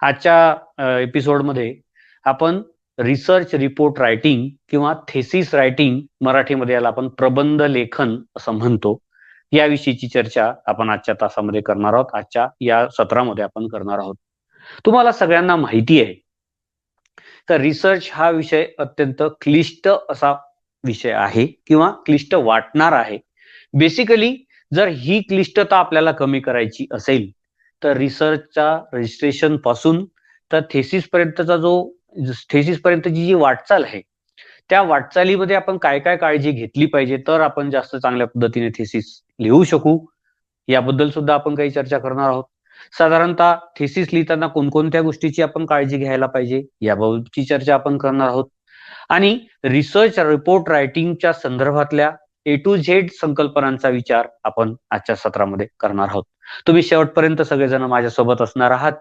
आजच्या एपिसोडमध्ये आपण रिसर्च रिपोर्ट रायटिंग किंवा थेसिस रायटिंग, मराठीमध्ये याला आपण प्रबंध लेखन असं म्हणतो, याविषयीची चर्चा आपण आजच्या तासामध्ये करणार आहोत. आजच्या या सत्रामध्ये आपण करणार आहोत. तुम्हाला सगळ्यांना माहिती आहे तर रिसर्च हा विषय अत्यंत क्लिष्ट असा विषय आहे किंवा क्लिष्ट वाटणार आहे. बेसिकली जर ही क्लिष्टता आपल्याला कमी करायची असेल तर रिसर्चच्या रजिस्ट्रेशन पासून तर थेसिस पर्यंतची जी वाटचाल आहे त्या वाटचालीमध्ये आपण काय काय काळजी घेतली पाहिजे तर आपण जास्त चांगल्या पद्धतीने थेसिस लिहू शकू, याबद्दल सुद्धा आपण काही चर्चा करणार आहोत. साधारणतः थेसिस लिहिताना कोणकोणत्या गोष्टीची आपण काळजी घ्यायला पाहिजे याबाबतची चर्चा आपण करणार आहोत. आणि रिसर्च रिपोर्ट रायटिंगच्या संदर्भातल्या A to Z संकल्पनांचा विचार आपण आजच्या सत्रामध्ये करणार आहोत. तुम्ही शेवटपर्यंत सगळेजण माझ्यासोबत असणार आहात